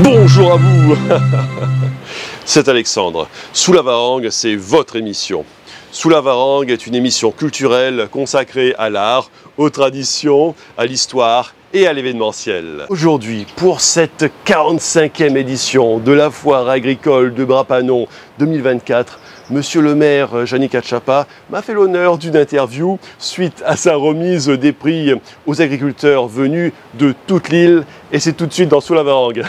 Bonjour à vous. C'est Alexandre. Sous la Varangue, c'est votre émission. Sous la Varangue est une émission culturelle consacrée à l'art, aux traditions, à l'histoire et à l'événementiel. Aujourd'hui, pour cette 45e édition de la foire agricole de Brapanon 2024, Monsieur le maire Yannick Hatchapa m'a fait l'honneur d'une interview suite à sa remise des prix aux agriculteurs venus de toute l'île. Et c'est tout de suite dans Sous la Varangue.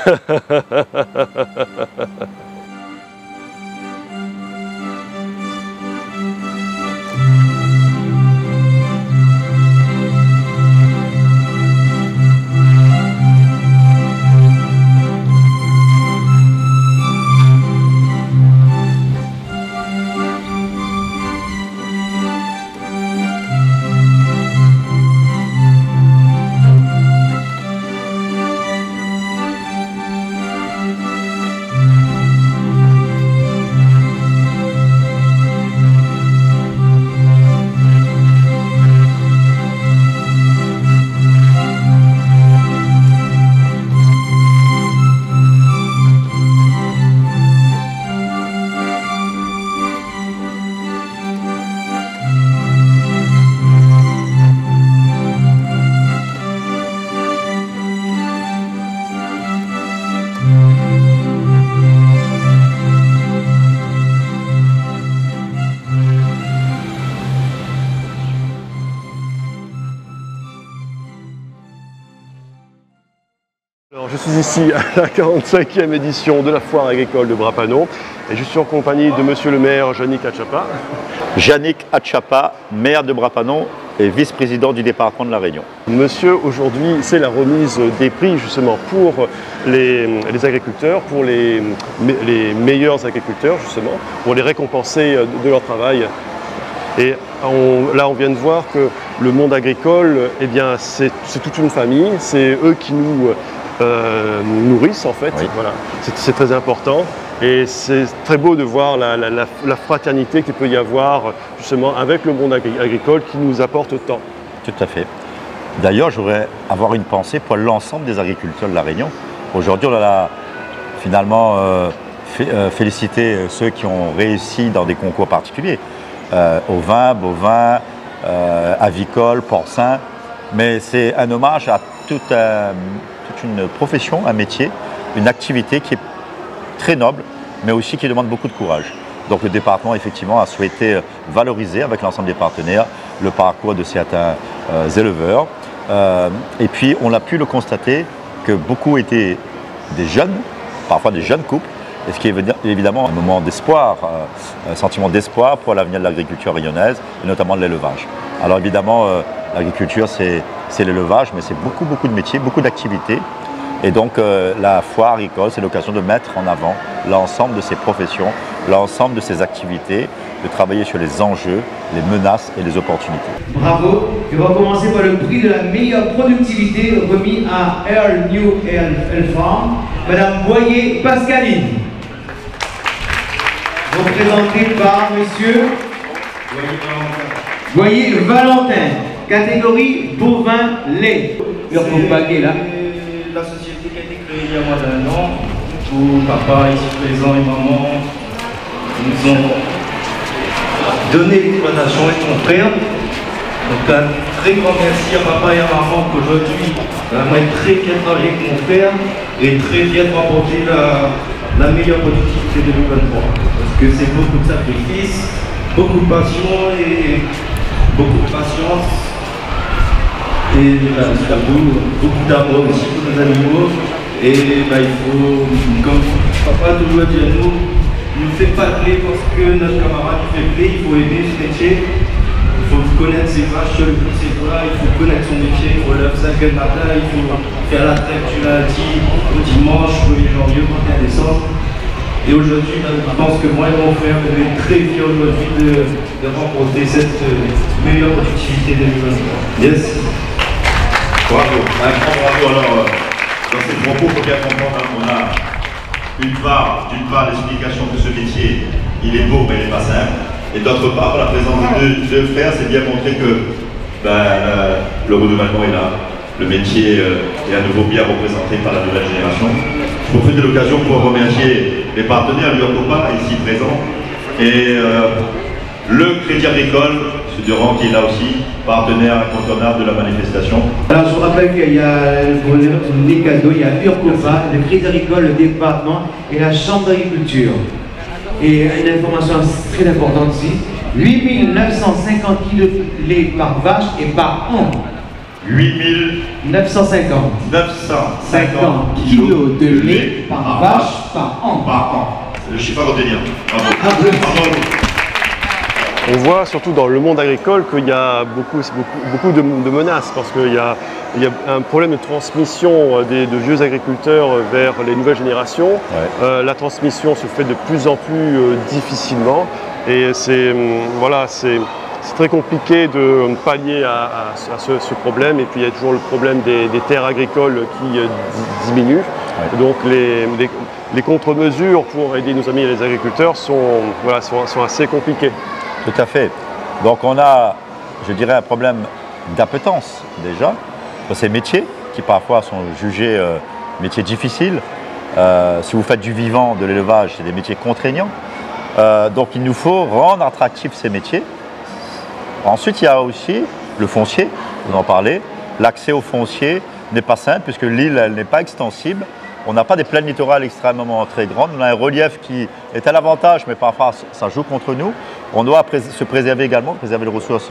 Alors, je suis ici à la 45e édition de la foire agricole de Brapanon et je suis en compagnie de Monsieur le maire Yannick Hatchapa. Yannick Hatchapa, maire de Brapanon et vice-président du département de la Réunion. Monsieur, aujourd'hui c'est la remise des prix justement pour les agriculteurs, pour les meilleurs agriculteurs justement, pour les récompenser de leur travail. Et là, on vient de voir que le monde agricole, eh bien, c'est toute une famille, c'est eux qui nous nourrissent en fait. Oui. Voilà. C'est très important et c'est très beau de voir la fraternité qu'il peut y avoir justement avec le monde agricole qui nous apporte tant. Tout à fait. D'ailleurs, je voudrais avoir une pensée pour l'ensemble des agriculteurs de la Réunion. Aujourd'hui, on a finalement félicité ceux qui ont réussi dans des concours particuliers. Ovins, bovins, avicoles, porcins. Mais c'est un hommage à toute une profession, un métier, une activité qui est très noble, mais aussi qui demande beaucoup de courage. Donc le département, effectivement, a souhaité valoriser avec l'ensemble des partenaires le parcours de certains éleveurs. Et puis, on a pu le constater que beaucoup étaient des jeunes, parfois des jeunes couples, et ce qui est évidemment un moment d'espoir, un sentiment d'espoir pour l'avenir de l'agriculture rayonnaise, et notamment de l'élevage. Alors évidemment, l'agriculture, c'est l'élevage, mais c'est beaucoup de métiers, beaucoup d'activités. Et donc la foire agricole, c'est l'occasion de mettre en avant l'ensemble de ces professions, l'ensemble de ces activités, de travailler sur les enjeux, les menaces et les opportunités. Bravo. Et on va commencer par le prix de la meilleure productivité remis à Earl New Earl Farm, Madame Boyer Pascaline. Représenté par Monsieur Boyer Valentin, catégorie bovin-lait. Leur paquet là. La société qui a été créée il y a moins d'1 an, où papa ici présent et maman nous ont donné l'exploitation et mon frère. Donc un très grand merci à papa et à maman qu'aujourd'hui, moi être très fier de travailler avec mon frère et très fier de remporter la meilleure productivité 2023. Parce que c'est beaucoup de sacrifices, beaucoup de passion et beaucoup de patience. Et surtout, beaucoup d'amour aussi pour nos animaux. Et il faut, comme papa toujours dit à nous, ne fait pas de blé parce que notre camarade fait blé, il faut aimer ce métier. Il faut connaître ses vaches, ses bras, il faut connaître son métier, il faut lever 5 h du matin, il faut faire la traite du lundi au dimanche, 1er janvier, 31 décembre. Et aujourd'hui, je pense que moi et mon frère, on est très fiers aujourd'hui de remporter cette meilleure productivité 2023. Yes. Bravo, un grand bravo. Alors, dans ces propos, il faut bien comprendre qu'on a d'une part l'explication que ce métier, il est beau mais il n'est pas simple. Et d'autre part, la présence de deux frères, c'est bien montrer que le renouvellement est là. Le métier est à nouveau bien représenté par la nouvelle génération. Je profite de l'occasion pour remercier les partenaires, l'URCOPA, ici présents, et le Crédit Agricole, M. Durand qui est là aussi, partenaire incontournable de la manifestation. Alors je vous rappelle qu'il y a les cadeaux, il y a URCOPA, le Crédit Agricole, le département et la Chambre d'agriculture. Et une information très importante ici, 8 950 kg de lait par vache et par an. 8 950 kilos de lait par vache par an. Par an. Je ne sais pas retenir. Bravo. Bravo. On voit surtout dans le monde agricole qu'il y a beaucoup de menaces parce qu'il y a un problème de transmission de vieux agriculteurs vers les nouvelles générations. Ouais. La transmission se fait de plus en plus difficilement et c'est très compliqué de pallier à ce problème. Et puis il y a toujours le problème des terres agricoles qui diminuent. Ouais. Donc les contre-mesures pour aider nos amis les agriculteurs sont assez compliquées. Tout à fait. Donc on a, je dirais, un problème d'appétence déjà pour ces métiers qui parfois sont jugés métiers difficiles. Si vous faites du vivant, de l'élevage, c'est des métiers contraignants. Donc il nous faut rendre attractifs ces métiers. Ensuite, il y a aussi le foncier, vous en parlez. L'accès au foncier n'est pas simple puisque l'île n'est pas extensible. On n'a pas des plaines littorales extrêmement très grandes. On a un relief qui est à l'avantage, mais parfois ça joue contre nous. On doit se préserver également, préserver les ressources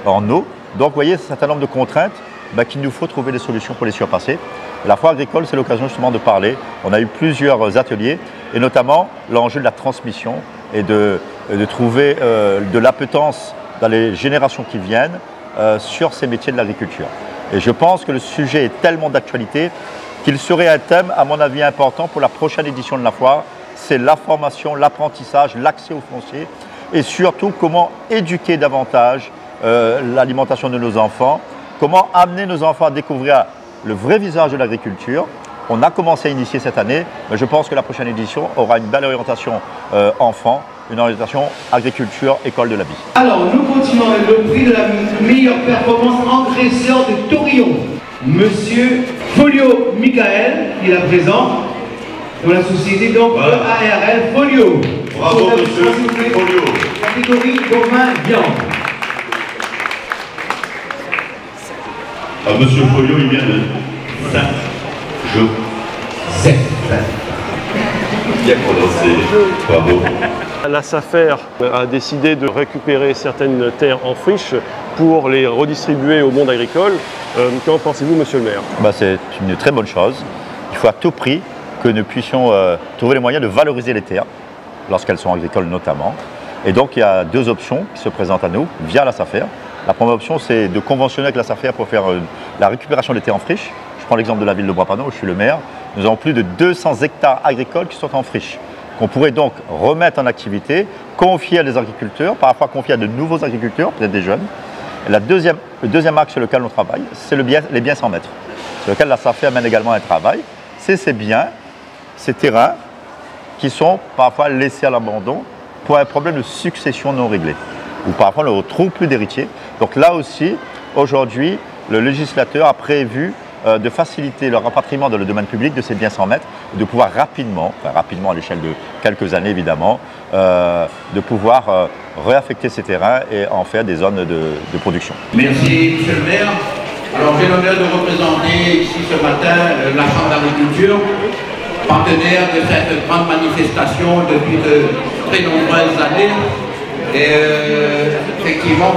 en eau. Donc, vous voyez, c'est un certain nombre de contraintes qu'il nous faut trouver des solutions pour les surpasser. La foire agricole, c'est l'occasion justement de parler. On a eu plusieurs ateliers, et notamment l'enjeu de la transmission et de trouver de l'appétence dans les générations qui viennent sur ces métiers de l'agriculture. Et je pense que le sujet est tellement d'actualité qu'il serait un thème, à mon avis, important pour la prochaine édition de la foire. C'est la formation, l'apprentissage, l'accès au foncier et surtout comment éduquer davantage l'alimentation de nos enfants, comment amener nos enfants à découvrir le vrai visage de l'agriculture. On a commencé à initier cette année, mais je pense que la prochaine édition aura une belle orientation enfant, une orientation agriculture, école de la vie. Alors, nous continuons avec le prix de la meilleure performance engraisseur de Torillon. Monsieur Folio Michael, qui est là présent, pour la société donc voilà. ARL Folio. Bravo monsieur Folio. Catégorie bovin viande. Monsieur Folio, il vient de Saint-Joseph. Bien prononcé. Bravo. La SAFER a décidé de récupérer certaines terres en friche pour les redistribuer au monde agricole. Qu'en pensez-vous, monsieur le maire? C'est une très bonne chose. Il faut à tout prix que nous puissions trouver les moyens de valoriser les terres, lorsqu'elles sont agricoles notamment. Et donc il y a deux options qui se présentent à nous via la SAFER. La première option, c'est de conventionner avec la SAFER pour faire la récupération des terres en friche. Je prends l'exemple de la ville de Bois-Panon où je suis le maire. Nous avons plus de 200 hectares agricoles qui sont en friche, qu'on pourrait donc remettre en activité, confier à des agriculteurs, parfois confier à de nouveaux agriculteurs, peut-être des jeunes. Et le deuxième axe sur lequel on travaille, c'est les biens sans maître, sur lequel la SAFER mène également un travail. C'est ces biens, ces terrains qui sont parfois laissés à l'abandon pour un problème de succession non réglé, ou parfois on ne retrouve plus d'héritiers. Donc là aussi, aujourd'hui, le législateur a prévu de faciliter le rapatriement dans le domaine public de ces biens sans maître, et de pouvoir rapidement à l'échelle de quelques années évidemment, de pouvoir réaffecter ces terrains et en faire des zones de production. Merci monsieur le maire. Alors j'ai l'honneur de représenter ici ce matin la Chambre d'agriculture, partenaire de cette grande manifestation depuis de très nombreuses années. Et effectivement,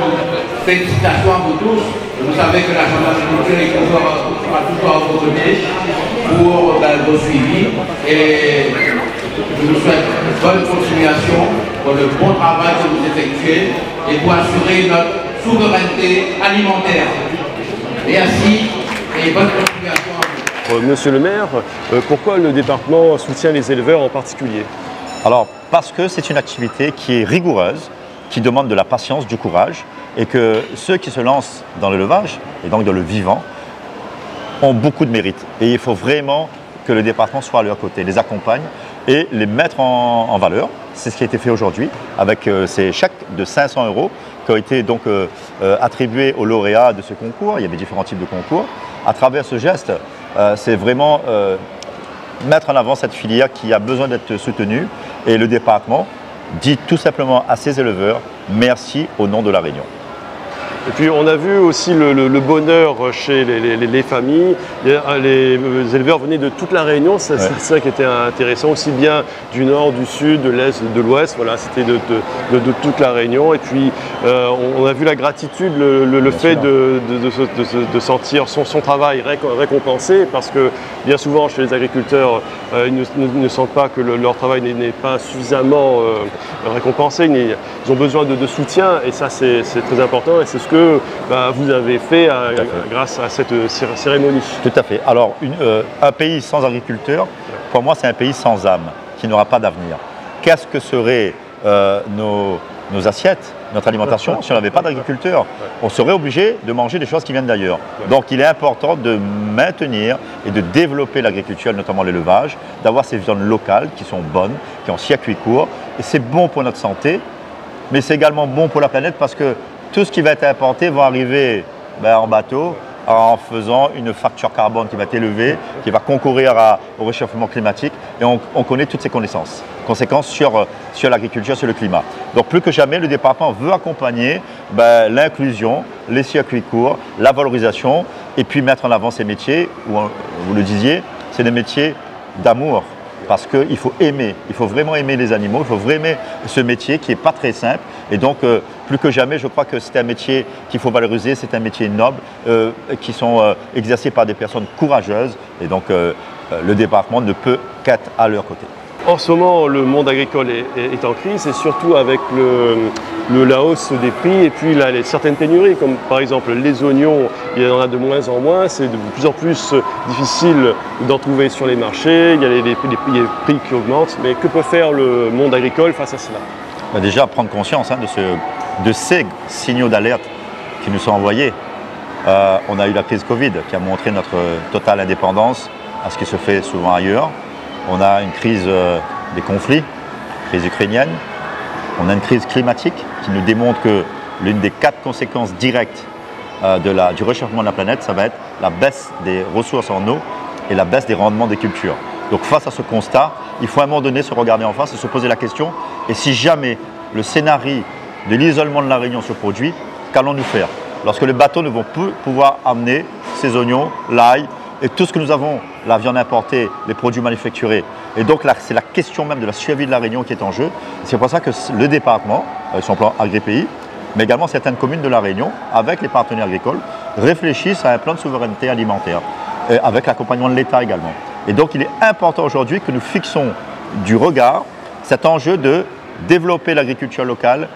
félicitations à vous tous. Vous savez que la Chambre d'agriculture sera toujours à vos côtés pour vos suivis. Et je vous souhaite une bonne continuation pour le bon travail que vous effectuez et pour assurer notre souveraineté alimentaire. Merci et bonne continuation à vous. Monsieur le maire, pourquoi le département soutient les éleveurs en particulier? Alors, parce que c'est une activité qui est rigoureuse, qui demande de la patience, du courage, et que ceux qui se lancent dans l'élevage, et donc dans le vivant, ont beaucoup de mérite. Et il faut vraiment que le département soit à leur côté, les accompagne et les mettre en valeur. C'est ce qui a été fait aujourd'hui avec ces chèques de 500 € qui ont été donc attribués aux lauréats de ce concours. Il y avait différents types de concours. À travers ce geste, c'est vraiment mettre en avant cette filière qui a besoin d'être soutenue. Et le département dit tout simplement à ses éleveurs, merci au nom de la Réunion. Et puis on a vu aussi le bonheur chez les familles. Les éleveurs venaient de toute la Réunion, c'est ça qui était intéressant, aussi bien du nord, du sud, de l'est, de l'ouest, voilà, c'était de toute la Réunion. Et puis on a vu la gratitude, le fait de sentir son travail récompensé, parce que bien souvent chez les agriculteurs, ils ne sentent pas que leur travail n'est pas suffisamment récompensé, ils ont besoin de soutien, et ça c'est très important, et c'est ce que vous avez fait grâce à cette cérémonie. Tout à fait. Alors, un pays sans agriculteurs, pour moi, c'est un pays sans âme, qui n'aura pas d'avenir. Qu'est-ce que seraient nos assiettes, notre alimentation, si on n'avait pas d'agriculteurs? On serait obligé de manger des choses qui viennent d'ailleurs. Donc, il est important de maintenir et de développer l'agriculture, notamment l'élevage, d'avoir ces viandes locales qui sont bonnes, qui ont circuit court. Et c'est bon pour notre santé, mais c'est également bon pour la planète, parce que tout ce qui va être importé va arriver en bateau, en faisant une facture carbone qui va être élevée, qui va concourir au réchauffement climatique. Et on connaît toutes ces conséquences sur l'agriculture, sur le climat. Donc plus que jamais, le département veut accompagner l'inclusion, les circuits courts, la valorisation, et puis mettre en avant ces métiers, où vous le disiez, c'est des métiers d'amour. Parce qu'il faut aimer, il faut vraiment aimer les animaux, il faut vraiment aimer ce métier qui n'est pas très simple. Et donc, plus que jamais, je crois que c'est un métier qu'il faut valoriser, c'est un métier noble, qui sont exercés par des personnes courageuses. Et donc, le département ne peut qu'être à leur côté. En ce moment, le monde agricole est en crise, et surtout avec la hausse des prix et puis certaines pénuries, comme par exemple les oignons, il y en a de moins en moins, c'est de plus en plus difficile d'en trouver sur les marchés, il y a les prix qui augmentent, mais que peut faire le monde agricole face à cela? Déjà, prendre conscience de ces signaux d'alerte qui nous sont envoyés. On a eu la crise Covid qui a montré notre totale indépendance à ce qui se fait souvent ailleurs. On a une crise des conflits, crise ukrainienne. On a une crise climatique qui nous démontre que l'une des 4 conséquences directes du réchauffement de la planète, ça va être la baisse des ressources en eau et la baisse des rendements des cultures. Donc face à ce constat, il faut à un moment donné se regarder en face et se poser la question, et si jamais le scénario de l'isolement de la Réunion se produit, qu'allons-nous faire? Lorsque les bateaux ne vont plus pouvoir amener ces oignons, l'ail, et tout ce que nous avons, la viande importée, les produits manufacturés. Et donc là, c'est la question même de la survie de la Réunion qui est en jeu. C'est pour ça que le département, avec son plan AgriPéi, mais également certaines communes de la Réunion, avec les partenaires agricoles, réfléchissent à un plan de souveraineté alimentaire, et avec l'accompagnement de l'État également. Et donc il est important aujourd'hui que nous fixons du regard cet enjeu de développer l'agriculture locale,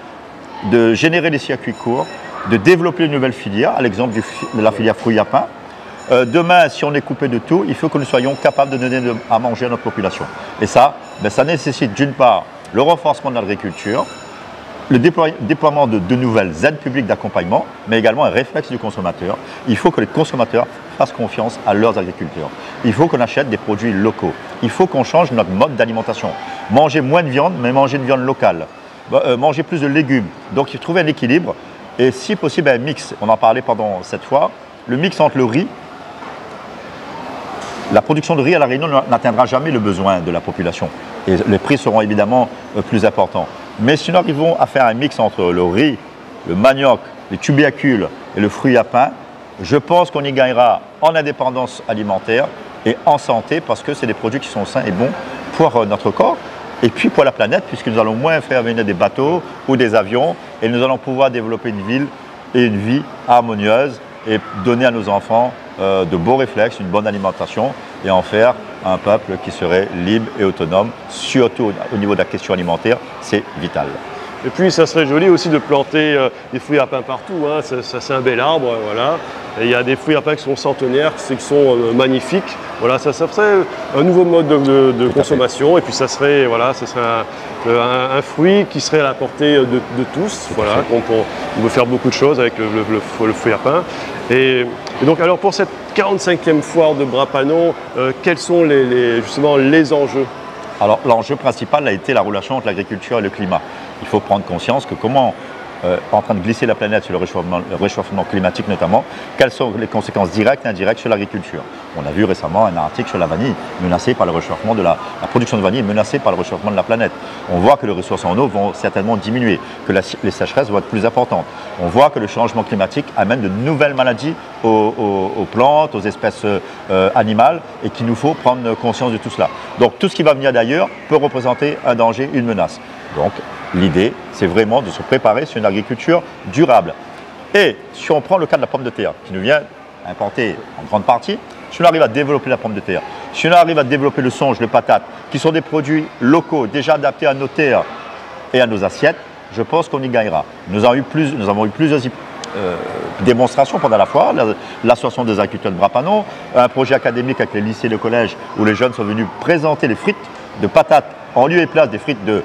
de générer des circuits courts, de développer une nouvelle filière, à l'exemple de la filière fruits à pain. Demain, si on est coupé de tout, il faut que nous soyons capables de donner à manger à notre population. Et ça, ça nécessite d'une part le renforcement de l'agriculture, le déploiement de nouvelles aides publiques d'accompagnement, mais également un réflexe du consommateur. Il faut que les consommateurs fassent confiance à leurs agriculteurs. Il faut qu'on achète des produits locaux. Il faut qu'on change notre mode d'alimentation. Manger moins de viande, mais manger de viande locale. Manger plus de légumes. Donc il faut trouver un équilibre et si possible un mix. On en parlait pendant cette fois. Le mix entre le riz. La production de riz à La Réunion n'atteindra jamais le besoin de la population. Et les prix seront évidemment plus importants. Mais si nous arrivons à faire un mix entre le riz, le manioc, les tubercules et le fruit à pain, je pense qu'on y gagnera en indépendance alimentaire et en santé, parce que c'est des produits qui sont sains et bons pour notre corps et puis pour la planète, puisque nous allons moins faire venir des bateaux ou des avions, et nous allons pouvoir développer une ville et une vie harmonieuse et donner à nos enfants de beaux réflexes, une bonne alimentation, et en faire un peuple qui serait libre et autonome, surtout au niveau de la question alimentaire, c'est vital. Et puis ça serait joli aussi de planter des fruits à pain partout, hein. C'est un bel arbre, voilà. Et il y a des fruits à pain qui sont centenaires, qui sont magnifiques. Voilà, ça serait un nouveau mode de consommation, et puis ça serait un fruit qui serait à la portée de tous. Voilà, on peut faire beaucoup de choses avec le fruit à pain. Et donc alors pour cette 45e foire de Bras-Panon, quels sont justement les enjeux? Alors l'enjeu principal a été la relation entre l'agriculture et le climat. Il faut prendre conscience que comment en train de glisser la planète sur le réchauffement climatique notamment, quelles sont les conséquences directes et indirectes sur l'agriculture. On a vu récemment un article sur la vanille menacée par le réchauffement de la production de vanille est menacée par le réchauffement de la planète. On voit que les ressources en eau vont certainement diminuer, que les sécheresses vont être plus importantes. On voit que le changement climatique amène de nouvelles maladies aux plantes, aux espèces animales, et qu'il nous faut prendre conscience de tout cela. Donc tout ce qui va venir d'ailleurs peut représenter un danger, une menace. Donc l'idée, c'est vraiment de se préparer sur une agriculture durable. Et si on prend le cas de la pomme de terre, qui nous vient importer en grande partie, si on arrive à développer la pomme de terre, si on arrive à développer le songe, le patate, qui sont des produits locaux, déjà adaptés à nos terres et à nos assiettes, je pense qu'on y gagnera. Nous avons eu plusieurs démonstrations pendant la foire, l'association des agriculteurs de Bras-Panon, un projet académique avec les lycées et les collèges où les jeunes sont venus présenter les frites de patates en lieu et place des frites de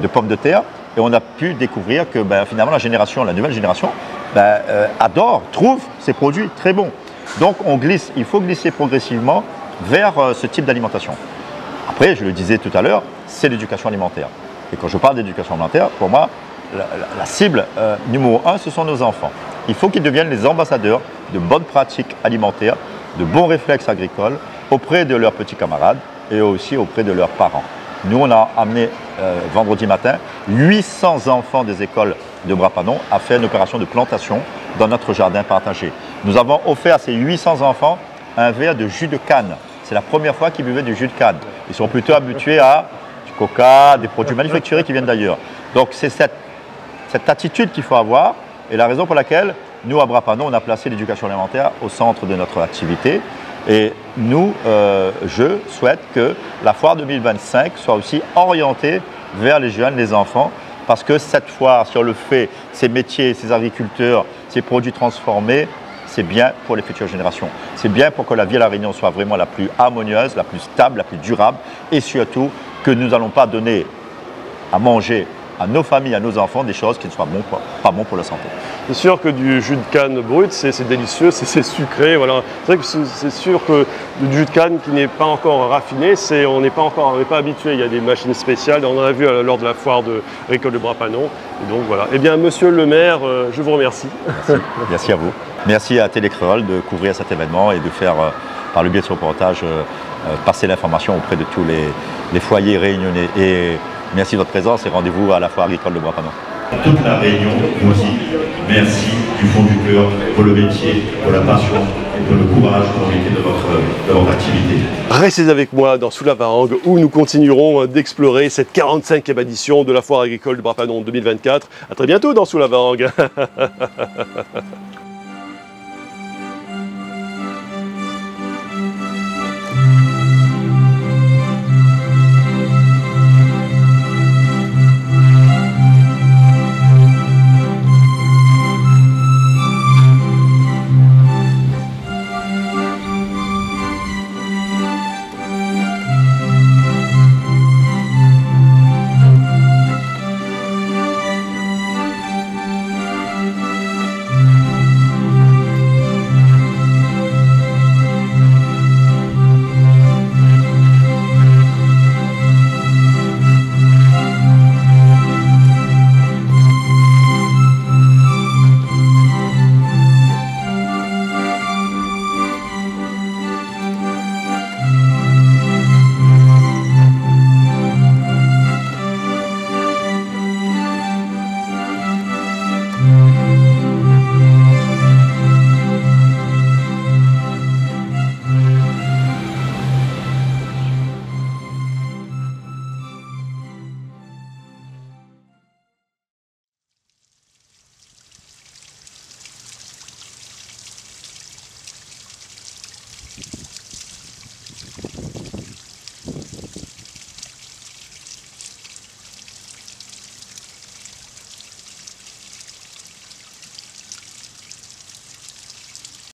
pommes de terre, et on a pu découvrir que finalement la nouvelle génération adore, trouve ces produits très bons. Donc il faut glisser progressivement vers ce type d'alimentation. Après, je le disais tout à l'heure, c'est l'éducation alimentaire. Et quand je parle d'éducation alimentaire, pour moi, la cible numéro 1, ce sont nos enfants. Il faut qu'ils deviennent les ambassadeurs de bonnes pratiques alimentaires, de bons réflexes agricoles auprès de leurs petits camarades et aussi auprès de leurs parents. Nous, on a amené vendredi matin 800 enfants des écoles de Bras-Panon à faire une opération de plantation dans notre jardin partagé. Nous avons offert à ces 800 enfants un verre de jus de canne. C'est la première fois qu'ils buvaient du jus de canne. Ils sont plutôt habitués à du coca, des produits manufacturés qui viennent d'ailleurs. Donc c'est cette attitude qu'il faut avoir, et la raison pour laquelle nous, à Bras-Panon, on a placé l'éducation alimentaire au centre de notre activité. Et nous, je souhaite que la foire 2025 soit aussi orientée vers les jeunes, les enfants, parce que cette foire, si on le fait, ces métiers, ces agriculteurs, ces produits transformés, c'est bien pour les futures générations. C'est bien pour que la vie à La Réunion soit vraiment la plus harmonieuse, la plus stable, la plus durable, et surtout que nous n'allons pas donner à manger à nos familles, à nos enfants, des choses qui ne soient pas bonnes pour la santé. C'est sûr que du jus de canne brut, c'est délicieux, c'est sucré. Voilà. C'est vrai que c'est sûr que du jus de canne qui n'est pas encore raffiné, on n'est pas habitué. Il y a des machines spéciales, on en a vu lors de la foire de récolte de Bras-Panon. Et donc voilà. Eh bien, monsieur le maire, je vous remercie. Merci. Merci à vous. Merci à Télécréole de couvrir cet événement et de faire, par le biais de ce reportage, passer l'information auprès de tous les foyers réunionnais. Et merci de votre présence et rendez-vous à la foire agricole de Bras-Panon. Toute la Réunion vous dit merci du fond du cœur pour le métier, pour la passion et pour le courage pour de votre activité. Restez avec moi dans Sous la Varangue où nous continuerons d'explorer cette 45e édition de la foire agricole de Bras-Panon 2024. A très bientôt dans Sous la Varangue.